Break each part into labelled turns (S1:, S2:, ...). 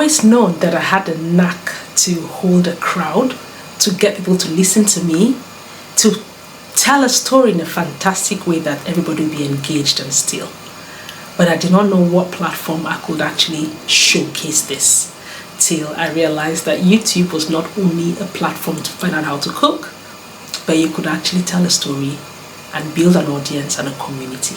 S1: always known that I had a knack to hold a crowd, to get people to listen to me, to tell a story in a fantastic way that everybody will be engaged and still. But I did not know what platform I could actually showcase this till I realized that YouTube was not only a platform to find out how to cook, but you could actually tell a story and build an audience and a community.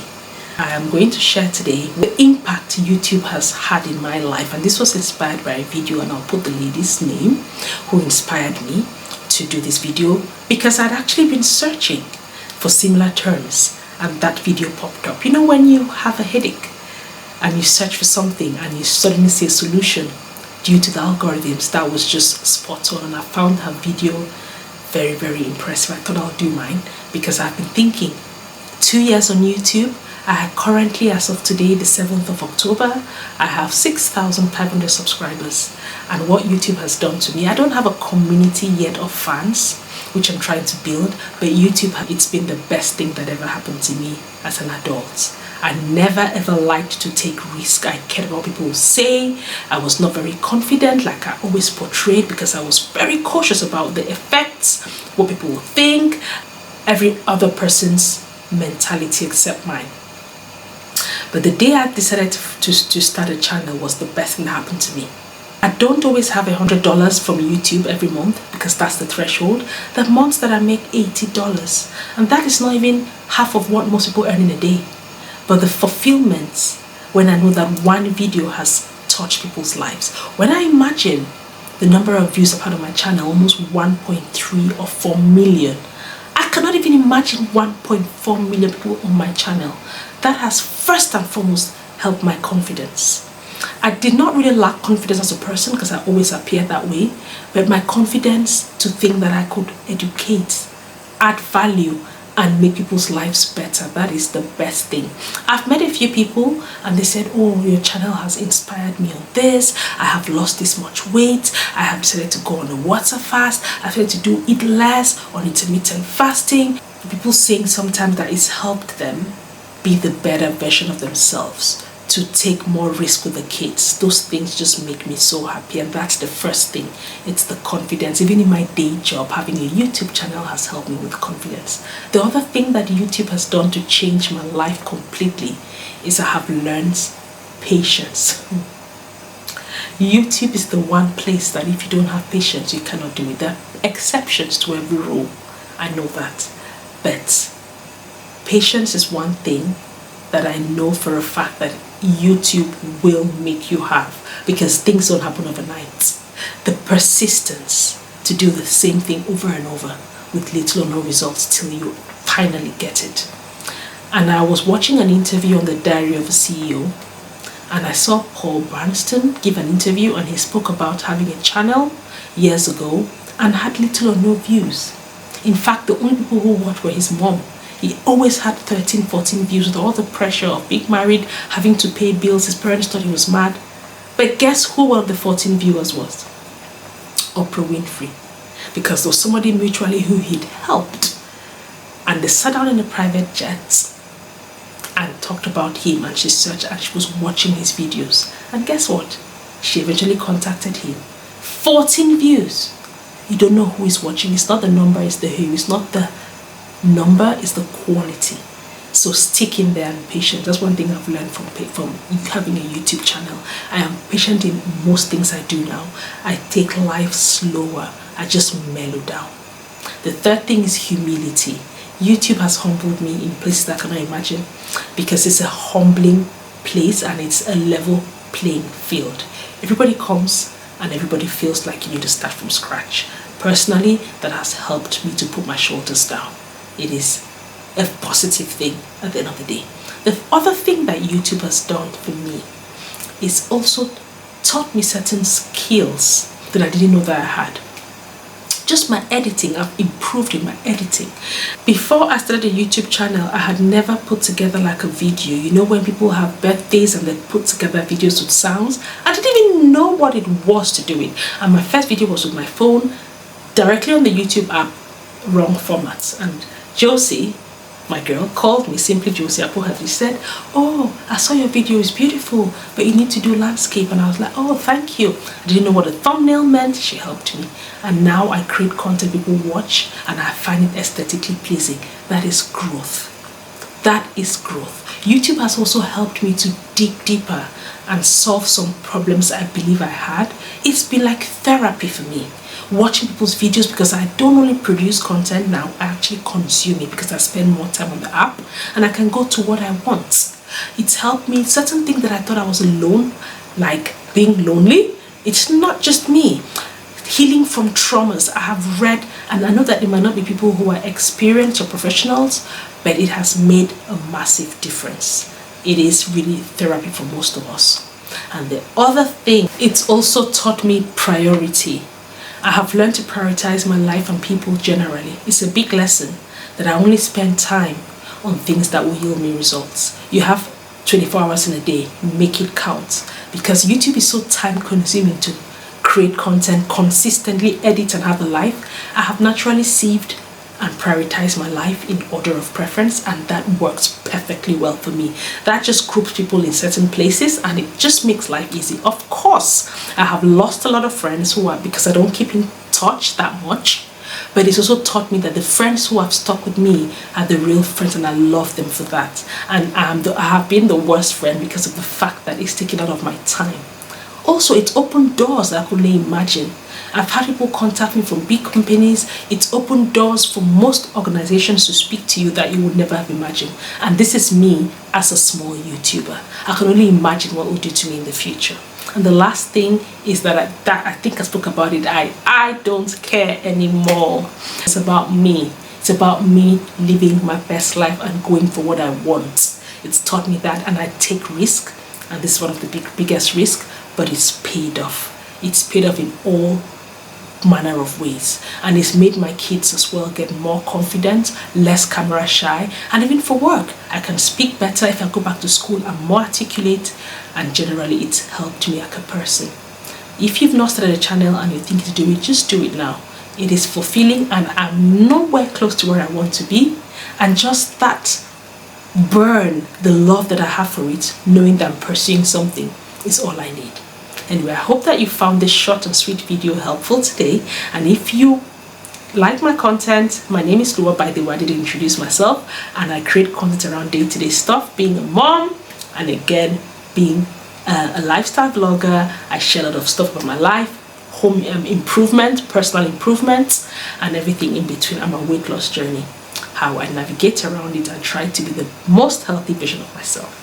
S1: I am going to share today the impact YouTube has had in my life, and this was inspired by a video, and I'll put the lady's name who inspired me to do this video because I'd actually been searching for similar terms and that video popped up. You know, when you have a headache and you search for something and you suddenly see a solution due to the algorithms, that was just spot on, and I found her video very, very impressive. I thought I'll do mine because I've been thinking 2 years on YouTube. I currently, as of today, the 7th of October, I have 6,500 subscribers. And what YouTube has done to me, I don't have a community yet of fans, which I'm trying to build, but YouTube, it's been the best thing that ever happened to me as an adult. I never ever liked to take risks. I cared about what people would say. I was not very confident like I always portrayed because I was very cautious about the effects, what people would think, every other person's mentality except mine. But the day I decided to start a channel was the best thing that happened to me. I don't always have $100 from YouTube every month because that's the threshold. There are months that I make $80, and that is not even half of what most people earn in a day. But the fulfillment when I know that one video has touched people's lives. When I imagine the number of views I've had on my channel, almost 1.3 or 4 million. I cannot even imagine 1.4 million people on my channel. That has first and foremost helped my confidence. I did not really lack confidence as a person because I always appeared that way, but my confidence to think that I could educate, add value, and make people's lives better, that is the best thing. I've met a few people and they said, oh, your channel has inspired me on this. I have lost this much weight. I have decided to go on a water fast. I've decided to eat less on intermittent fasting. People saying sometimes that it's helped them be the better version of themselves, to take more risk with the kids. Those things just make me so happy, and that's the first thing. It's the confidence. Even in my day job, having a YouTube channel has helped me with confidence. The other thing that YouTube has done to change my life completely is I have learned patience. YouTube is the one place that if you don't have patience, you cannot do it. There are exceptions to every rule. I know that. But patience is one thing that I know for a fact that YouTube will make you have, because things don't happen overnight. The persistence to do the same thing over and over with little or no results till you finally get it. And I was watching an interview on the Diary of a CEO, and I saw Paul Branston give an interview, and he spoke about having a channel years ago and had little or no views. In fact, the only people who watched were his mom. He always had 13, 14 views with all the pressure of being married, having to pay bills. His parents thought he was mad. But guess who one of the 14 viewers was? Oprah Winfrey. Because there was somebody mutually who he'd helped. And they sat down in a private jet and talked about him, and she searched and she was watching his videos. And guess what? She eventually contacted him. 14 views. You don't know who is watching. It's not the number, it's the who. It's not the number, is the quality. So stick in there and be patient. That's one thing I've learned from having a YouTube channel. I am patient in most things I do now. I take life slower. I just mellow down. The third thing is humility. YouTube has humbled me in places I cannot imagine, because it's a humbling place and it's a level playing field. Everybody comes and everybody feels like you need to start from scratch. Personally, that has helped me to put my shoulders down. It is a positive thing at the end of the day. The other thing that YouTube has done for me is also taught me certain skills that I didn't know that I had. Just my editing, I've improved in my editing. Before I started a YouTube channel, I had never put together like a video. You know, when people have birthdays and they put together videos with sounds, I didn't even know what it was to do it. And my first video was with my phone, directly on the YouTube app, wrong formats. And Josie, My girl called me, Simply Josie Apohadi, said, oh, I saw your video, it's beautiful, but you need to do landscape. And I was like, oh, thank you. I didn't know what a thumbnail meant. She helped me. And now I create content people watch and I find it aesthetically pleasing. That is growth. That is growth. YouTube has also helped me to dig deeper and solve some problems I believe I had. It's been like therapy for me. Watching people's videos, because I don't only produce content now, I actually consume it because I spend more time on the app and I can go to what I want. It's helped me. Certain things that I thought I was alone, like being lonely, it's not just me. Healing from traumas, I have read, and I know that there might not be people who are experienced or professionals, but it has made a massive difference. It is really therapy for most of us. And the other thing, it's also taught me priority. I have learned to prioritize my life and people generally. It's a big lesson that I only spend time on things that will yield me results. You have 24 hours in a day, make it count. Because YouTube is so time consuming to create content, consistently edit and have a life. I have naturally sieved and prioritized my life in order of preference, and that works perfectly well for me. That just groups people in certain places and it just makes life easy. Of course, I have lost a lot of friends who are, because I don't keep in touch that much, but it's also taught me that the friends who have stuck with me are the real friends, and I love them for that. And I have been the worst friend because of the fact that it's taken out of my time. Also, it's opened doors that I couldn't imagine. I've had people contact me from big companies. It's opened doors for most organizations to speak to you that you would never have imagined. And this is me as a small YouTuber. I can only imagine what it will do to me in the future. And the last thing is that I think I spoke about it. I don't care anymore. It's about me. It's about me living my best life and going for what I want. It's taught me that, and I take risk. And this is one of the biggest risks, but it's paid off. It's paid off in all manner of ways, and it's made my kids as well get more confident, less camera shy, and even for work I can speak better. If I go back to school, I'm more articulate, and generally it's helped me as a person. If you've not started a channel and you're thinking to do it, just do it now. It is fulfilling and I'm nowhere close to where I want to be, and just that burn the love that I have for it, knowing that I'm pursuing something, is all I need. Anyway, I hope that you found this short and sweet video helpful today. And if you like my content, my name is Lua, by the way, I didn't introduce myself, and I create content around day-to-day stuff, being a mom, and again, being a lifestyle vlogger. I share a lot of stuff about my life, home improvement, personal improvements, and everything in between. I'm a weight loss journey, how I navigate around it and try to be the most healthy version of myself.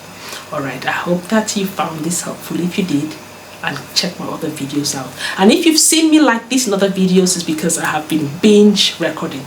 S1: Alright, I hope that you found this helpful. If you did, and check my other videos out. And if you've seen me like this in other videos, it's because I have been binge recording.